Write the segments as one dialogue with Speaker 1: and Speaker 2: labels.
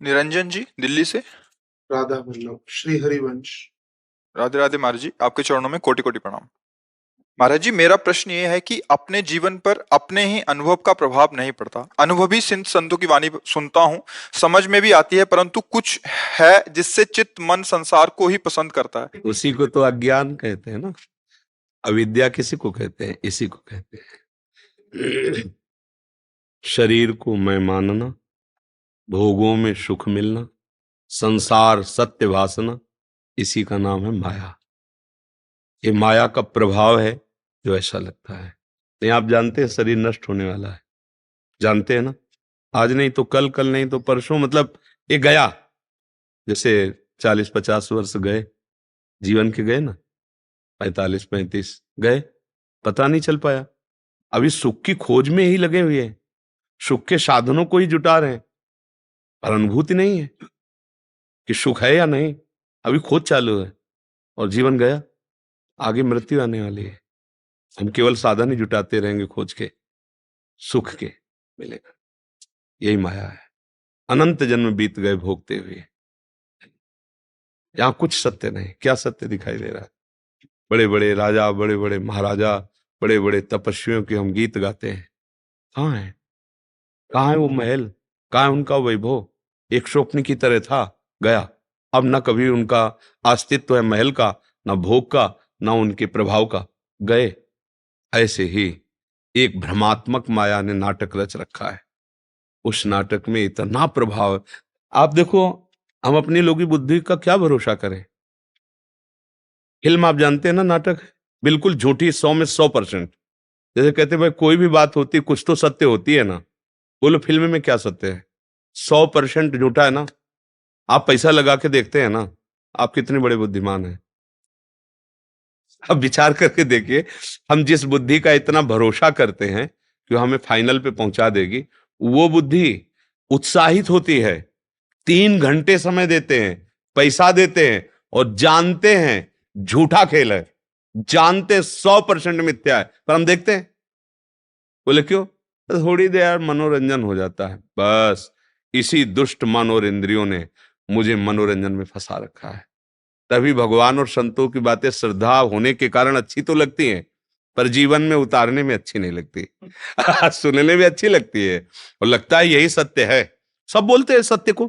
Speaker 1: निरंजन जी दिल्ली से।
Speaker 2: राधा वल्लभ श्री हरिवंश।
Speaker 1: राधे राधे महाराज जी, आपके चरणों में कोटि कोटि प्रणाम। महाराज जी, मेरा प्रश्न ये है कि अपने जीवन पर अपने ही अनुभव का प्रभाव नहीं पड़ता। अनुभवी संतों की वाणी सुनता हूँ, समझ में भी आती है, परंतु कुछ है जिससे चित्त मन संसार को ही पसंद करता है।
Speaker 3: उसी को तो अज्ञान कहते हैं ना। अविद्या किसी को कहते हैं? इसी को कहते हैं। शरीर को मैं मानना, भोगों में सुख मिलना, संसार सत्य भासना, इसी का नाम है माया। ये माया का प्रभाव है जो ऐसा लगता है। नहीं, आप जानते हैं शरीर नष्ट होने वाला है, जानते हैं ना। आज नहीं तो कल, कल नहीं तो परसों, मतलब ये गया। जैसे 40-50 वर्ष गए, जीवन के गए ना, 45-35 गए, पता नहीं चल पाया। अभी सुख की खोज में ही लगे हुए हैं, सुख के साधनों को ही जुटा रहे हैं, पर अनुभूति नहीं है कि सुख है या नहीं। अभी खोज चालू है और जीवन गया, आगे मृत्यु आने वाली है। हम केवल साधन ही जुटाते रहेंगे खोज के, सुख के मिलेगा। यही माया है। अनंत जन्म बीत गए भोगते हुए, यहां कुछ सत्य नहीं। क्या सत्य दिखाई दे रहा है? बड़े बड़े राजा, बड़े बड़े महाराजा, बड़े बड़े तपस्वियों के हम गीत गाते हैं, कहाँ है? कहाँ है वो महल? कहाँ है उनका वैभव? एक स्वप्न की तरह था, गया। अब न कभी उनका अस्तित्व है महल का, न भोग का, न उनके प्रभाव का, गए। ऐसे ही एक भ्रमात्मक माया ने नाटक रच रखा है। उस नाटक में इतना प्रभाव है। आप देखो, हम अपनी लोगी बुद्धि का क्या भरोसा करें? फिल्म आप जानते हैं ना, नाटक बिल्कुल झूठी, 100 में 100%। जैसे कहते हैं भाई कोई भी बात होती कुछ तो सत्य होती है ना, बोलो फिल्म में क्या सत्य है? 100% झूठा है ना। आप पैसा लगा के देखते हैं ना, आप कितने बड़े बुद्धिमान हैं। अब विचार करके देखिए, हम जिस बुद्धि का इतना भरोसा करते हैं कि वो हमें फाइनल पे पहुंचा देगी, वो बुद्धि उत्साहित होती है, 3 घंटे समय देते हैं, पैसा देते हैं और जानते हैं झूठा खेल है, जानते 100% मिथ्या है, पर हम देखते हैं। बोले क्यों? तो थोड़ी देर मनोरंजन हो जाता है, बस। इसी दुष्ट मन और इंद्रियों ने मुझे मनोरंजन में फंसा रखा है। तभी भगवान और संतों की बातें श्रद्धा होने के कारण अच्छी तो लगती हैं, पर जीवन में उतारने में अच्छी नहीं लगती। सुनने में अच्छी लगती है और लगता है यही सत्य है। सब बोलते हैं सत्य को।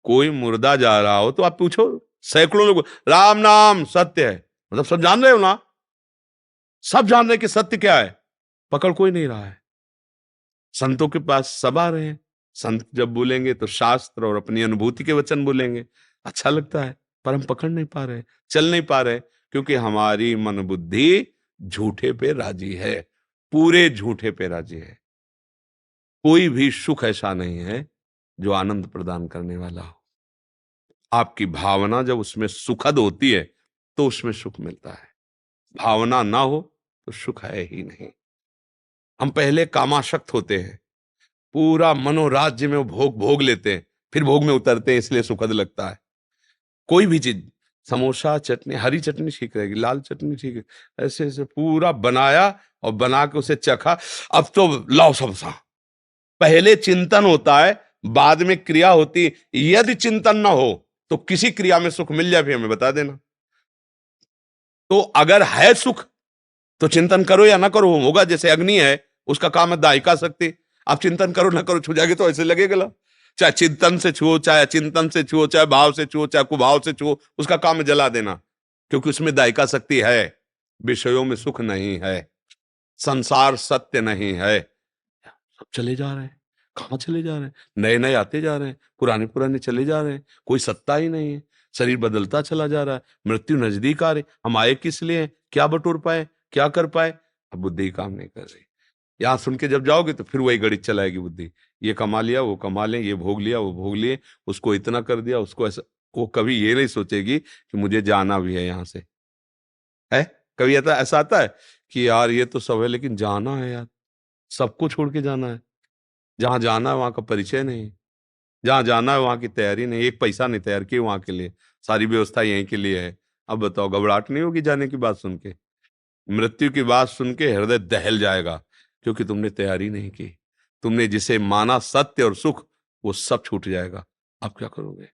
Speaker 3: कोई मुर्दा जा रहा हो तो आप पूछो, सैकड़ों लोग राम नाम सत्य है, मतलब सब जान रहे हो ना, सब जान रहे कि सत्य क्या है, पकड़ कोई नहीं रहा है। संतों के पास सब आ रहे हैं, संत जब बोलेंगे तो शास्त्र और अपनी अनुभूति के वचन बोलेंगे, अच्छा लगता है, पर हम पकड़ नहीं पा रहे, चल नहीं पा रहे, क्योंकि हमारी मन बुद्धि झूठे पे राजी है, पूरे झूठे पे राजी है। कोई भी सुख ऐसा नहीं है जो आनंद प्रदान करने वाला हो। आपकी भावना जब उसमें सुखद होती है तो उसमें सुख मिलता है, भावना ना हो तो सुख है ही नहीं। हम पहले कामासक्त होते हैं, पूरा मनोराज्य में भोग भोग लेते हैं, फिर भोग में उतरते हैं, इसलिए सुखद लगता है। कोई भी चीज, समोसा, चटनी, हरी चटनी ठीक रहेगी, लाल चटनी ठीक है, ऐसे ऐसे पूरा बनाया और बना के उसे चखा, अब तो लाओ समोसा। पहले चिंतन होता है, बाद में क्रिया होती है। यदि चिंतन ना हो तो किसी क्रिया में सुख मिल जाए भी हमें बता देना। तो अगर है सुख तो चिंतन करो या ना करो, होगा। जैसे अग्नि है, उसका काम है दाहिका शक्ति। आप चिंतन करो ना करो, छू जाएगी तो ऐसे लगेगा। चाहे चिंतन से छुओ, चाहे अचिंतन से छुओ, चाहे भाव से छुओ, चाहे कुभाव से छुओ, उसका काम है जला देना, क्योंकि उसमें दाहिका शक्ति है। विषयों में सुख नहीं है, संसार सत्य नहीं है। सब चले जा रहे हैं, कहां चले जा रहे हैं? नए नए आते जा रहे हैं, पुराने पुराने चले जा रहे हैं, कोई सत्ता ही नहीं है। शरीर बदलता चला जा रहा है, मृत्यु नजदीक आ रही। हम आए किस लिए? क्या बटोर पाए, क्या कर पाए? अब बुद्धि काम नहीं कर रही। यहां सुन के जब जाओगे तो फिर वही गणित चलाएगी बुद्धि, ये कमा लिया, वो कमा ले, ये भोग लिया, वो भोग लिए, उसको इतना कर दिया, उसको ऐसा। वो कभी ये नहीं सोचेगी कि मुझे जाना भी है यहां से। है कभी ऐसा आता है कि यार ये तो सब है लेकिन जाना है यार, सबको छोड़ के जाना है। जहां जाना है वहां का परिचय नहीं, जहां जाना है वहां की तैयारी नहीं, एक पैसा नहीं तैयार किए वहां के लिए, सारी व्यवस्था यहीं के लिए है। अब बताओ, घबराहट नहीं होगी जाने की बात सुन के? मृत्यु की बात सुन के हृदय दहल जाएगा, क्योंकि तुमने तैयारी नहीं की। तुमने जिसे माना सत्य और सुख, वो सब छूट जाएगा। आप क्या करोगे?